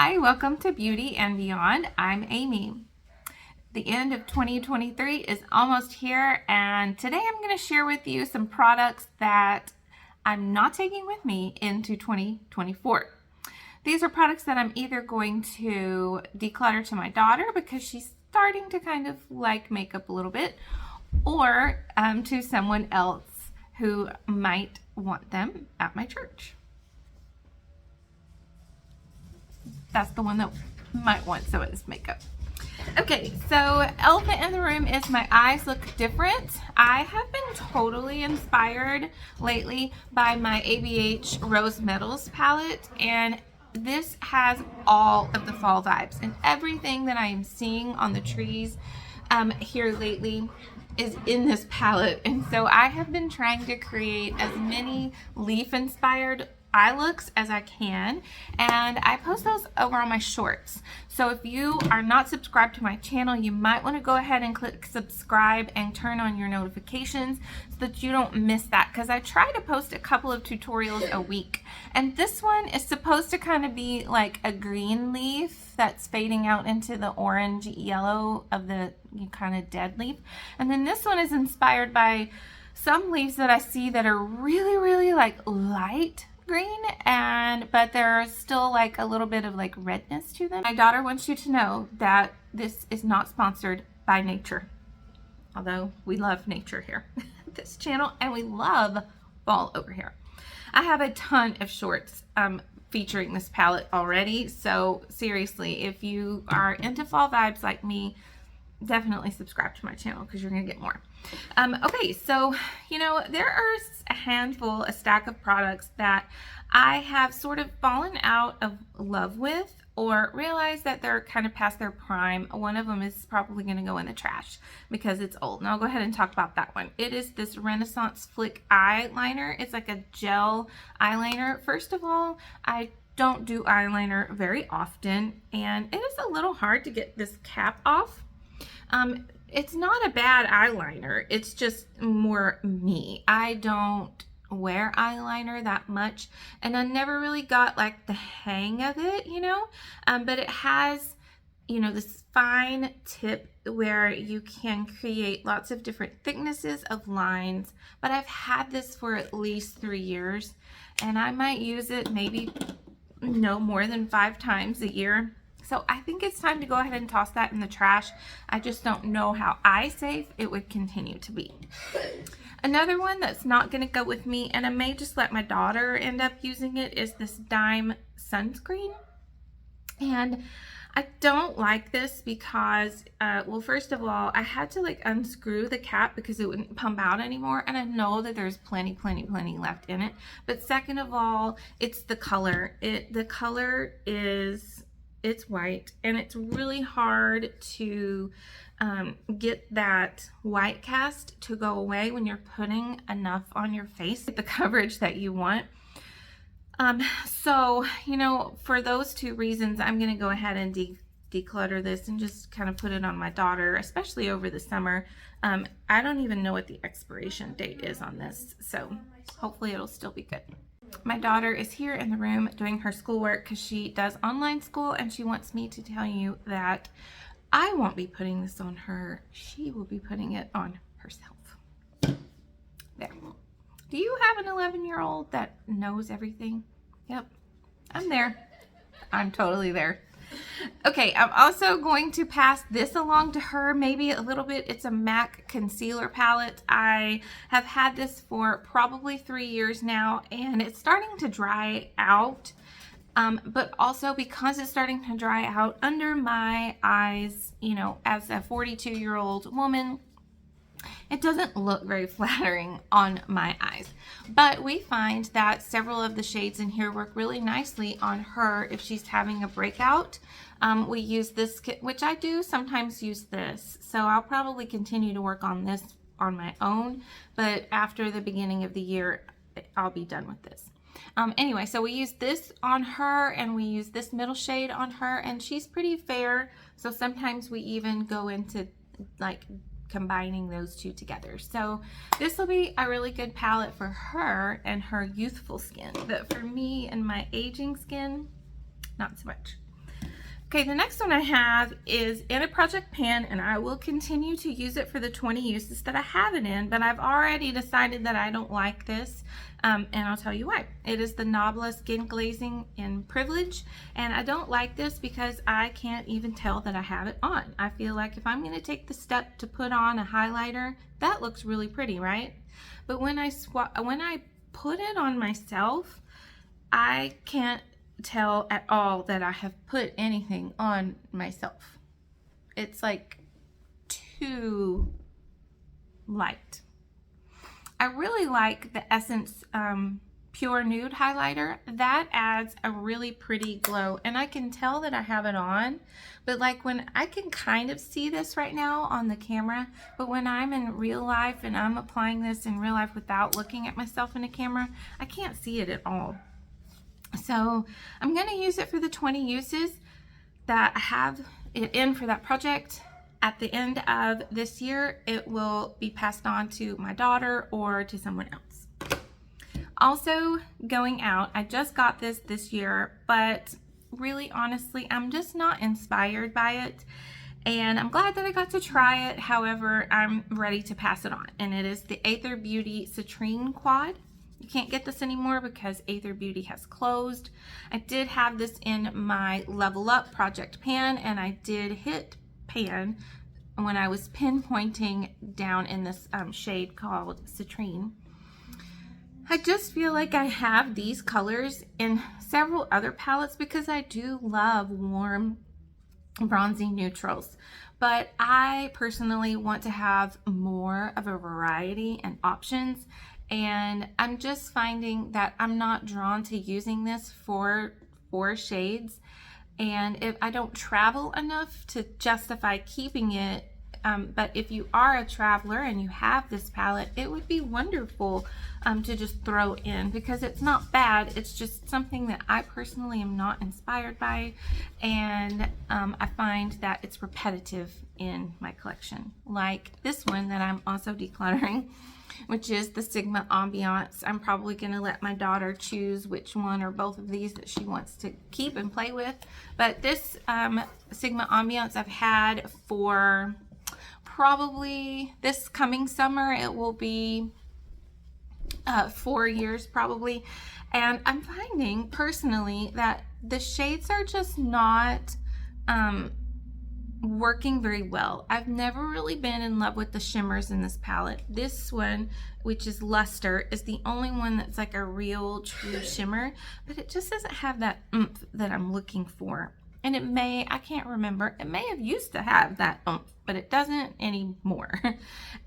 Hi, welcome to Beauty and Beyond. I'm Amy. The end of 2023 is almost here, and today I'm going to share with you some products that I'm not taking with me into 2024. These are products that I'm either going to declutter to my daughter because she's starting to kind of like makeup a little bit, or to someone else who might want them at my church. That's the one that might want some of this makeup. Okay, so elephant in the room is my eyes look different. I have been totally inspired lately by my ABH Rose Metals palette, and this has all of the fall vibes, and everything that I am seeing on the trees here lately is in this palette. And so I have been trying to create as many leaf inspired eye looks as I can, and I post those over on my shorts. So if you are not subscribed to my channel, you might want to go ahead and click subscribe and turn on your notifications so that you don't miss that, because I try to post a couple of tutorials a week, and this one is supposed to kind of be like a green leaf that's fading out into the orange yellow of the kind of dead leaf, and then this one is inspired by some leaves that I see that are really like light green, but there's still like a little bit of like redness to them. My daughter wants you to know that this is not sponsored by nature, although we love nature here this channel, and we love fall over here. I have a ton of shorts featuring this palette already, so seriously, if you are into fall vibes like me, definitely subscribe to my channel because you're gonna get more. Okay, so there are a stack of products that I have sort of fallen out of love with, or realized that they're kind of past their prime. One of them is probably going to go in the trash because it's old, and I'll go ahead and talk about that one. It is this Renaissance Flick eyeliner. It's like a gel eyeliner. First of all, I don't do eyeliner very often, and it is a little hard to get this cap off. It's not a bad eyeliner, it's just more me. I don't wear eyeliner that much, and I never really got like the hang of it, but it has, this fine tip where you can create lots of different thicknesses of lines. But I've had this for at least 3 years, and I might use it maybe no more than 5 times a year. So I think it's time to go ahead and toss that in the trash. I just don't know how eye safe it would continue to be. Another one that's not going to go with me, and I may just let my daughter end up using it, is this Dime sunscreen. And I don't like this because, well, first of all, I had to like unscrew the cap because it wouldn't pump out anymore, and I know that there's plenty left in it. But second of all, it's the color. The color is... it's white, and it's really hard to get that white cast to go away when you're putting enough on your face, the coverage that you want. So, for those 2 reasons, I'm going to go ahead and declutter this and just kind of put it on my daughter, especially over the summer. I don't even know what the expiration date is on this, so hopefully it'll still be good. My daughter is here in the room doing her schoolwork because she does online school, and she wants me to tell you that I won't be putting this on her. She will be putting it on herself. There. Do you have an 11-year-old that knows everything? Yep, I'm there. I'm totally there. Okay, I'm also going to pass this along to her maybe a little bit. It's a MAC concealer palette. I have had this for probably 3 years now, and it's starting to dry out. But also because it's starting to dry out under my eyes, as a 42-year-old woman, it doesn't look very flattering on my eyes. But we find that several of the shades in here work really nicely on her if she's having a breakout. We use this kit, which I do sometimes use this. So I'll probably continue to work on this on my own, but after the beginning of the year, I'll be done with this. Anyway, so we use this on her, and we use this middle shade on her, and she's pretty fair. So sometimes we even go into like combining those 2 together. So this will be a really good palette for her and her youthful skin, but for me and my aging skin, not so much. Okay, the next one I have is in a project pan, and I will continue to use it for the 20 uses that I have it in, but I've already decided that I don't like this, and I'll tell you why. It is the Nabla Skin Glazing in Privilege, and I don't like this because I can't even tell that I have it on. I feel like if I'm going to take the step to put on a highlighter, that looks really pretty, right? But when I put it on myself, I can't tell at all that I have put anything on myself. It's like too light. I really like the Essence Pure Nude highlighter. That adds a really pretty glow, and I can tell that I have it on, but like when I can kind of see this right now on the camera, but when I'm in real life and I'm applying this in real life without looking at myself in the camera, I can't see it at all. So I'm going to use it for the 20 uses that I have it in for that project. At the end of this year, it will be passed on to my daughter or to someone else. Also, going out, I just got this year, but really honestly, I'm just not inspired by it. And I'm glad that I got to try it. However, I'm ready to pass it on. And it is the Aether Beauty Citrine Quad. You can't get this anymore because Aether Beauty has closed. I did have this in my Level Up project pan, and I did hit pan when I was pinpointing down in this shade called Citrine. I just feel like I have these colors in several other palettes because I do love warm bronzy neutrals, but I personally want to have more of a variety and options. And I'm just finding that I'm not drawn to using this for 4 shades. And if I don't travel enough to justify keeping it, but if you are a traveler and you have this palette, it would be wonderful to just throw in, because it's not bad. It's just something that I personally am not inspired by. And I find that it's repetitive in my collection. Like this one that I'm also decluttering, which is the Sigma Ambiance. I'm probably going to let my daughter choose which one or both of these that she wants to keep and play with. But this Sigma Ambiance I've had for probably this coming summer. It will be 4 years probably. And I'm finding personally that the shades are just not working very well. I've never really been in love with the shimmers in this palette. This one, which is Luster, is the only one that's like a real true shimmer, but it just doesn't have that oomph that I'm looking for. And it may, I can't remember, it may have used to have that oomph, but it doesn't anymore.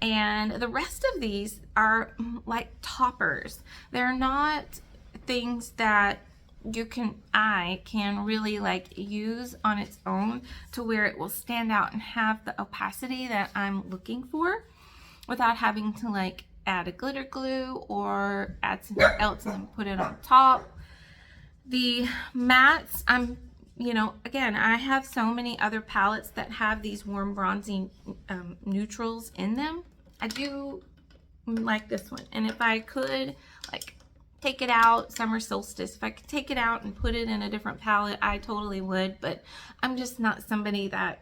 And the rest of these are like toppers. They're not things that I can really like use on its own to where it will stand out and have the opacity that I'm looking for without having to like add a glitter glue or add something else and then put it on top. The mattes, again, I have so many other palettes that have these warm bronzy neutrals in them. I do like this one, and if I could like take it out, Summer Solstice, if I could take it out and put it in a different palette, I totally would, but I'm just not somebody that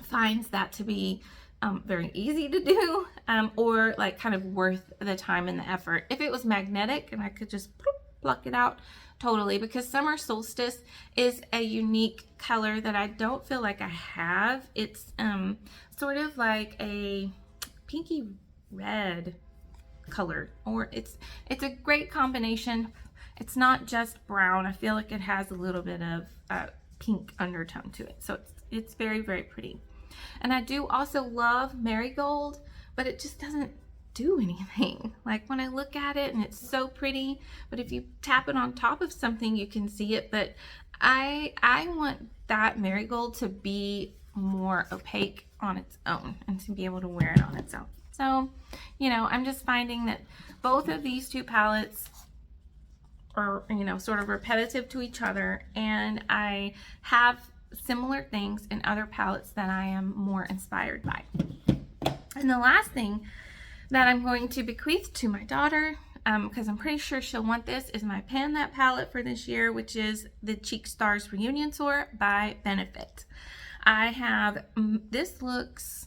finds that to be very easy to do or like kind of worth the time and the effort. If it was magnetic and I could just pluck it out, totally, because Summer Solstice is a unique color that I don't feel like I have. It's sort of like a pinky red color, or it's a great combination. It's not just brown. I feel like it has a little bit of pink undertone to it, so it's very, very pretty. And I do also love Marigold, but it just doesn't do anything. Like when I look at it and it's so pretty, but if you tap it on top of something you can see it. But I want that Marigold to be more opaque on its own and to be able to wear it on its own. So, I'm just finding that both of these two palettes are, sort of repetitive to each other, and I have similar things in other palettes that I am more inspired by. And the last thing that I'm going to bequeath to my daughter, because I'm pretty sure she'll want this, is my Pan That palette for this year, which is the Cheek Stars Reunion Tour by Benefit. I have, this looks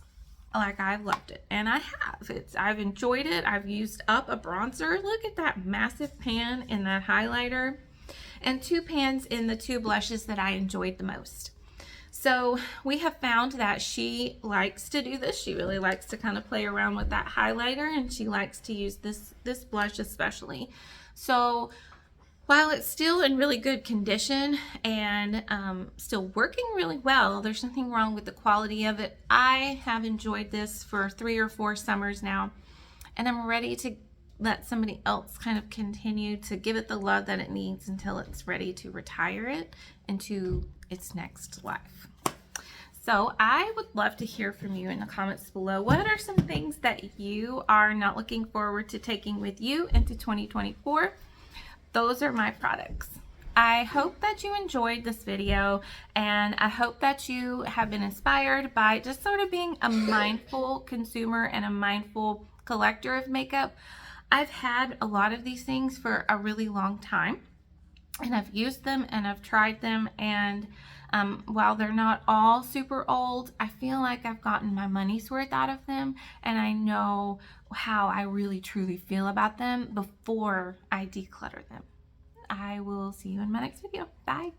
like I've loved it, and I have. I've enjoyed it. I've used up a bronzer. Look at that massive pan in that highlighter, and 2 pans in the 2 blushes that I enjoyed the most. So we have found that she likes to do this. She really likes to kind of play around with that highlighter, and she likes to use this blush especially. So while it's still in really good condition and still working really well, there's nothing wrong with the quality of it. I have enjoyed this for 3 or 4 summers now, and I'm ready to let somebody else kind of continue to give it the love that it needs until it's ready to retire it into its next life. So I would love to hear from you in the comments below. What are some things that you are not looking forward to taking with you into 2024? Those are my products. I hope that you enjoyed this video, and I hope that you have been inspired by just sort of being a mindful consumer and a mindful collector of makeup. I've had a lot of these things for a really long time, and I've used them and I've tried them, and while they're not all super old, I feel like I've gotten my money's worth out of them, and I know how I really truly feel about them before I declutter them. I will see you in my next video. Bye.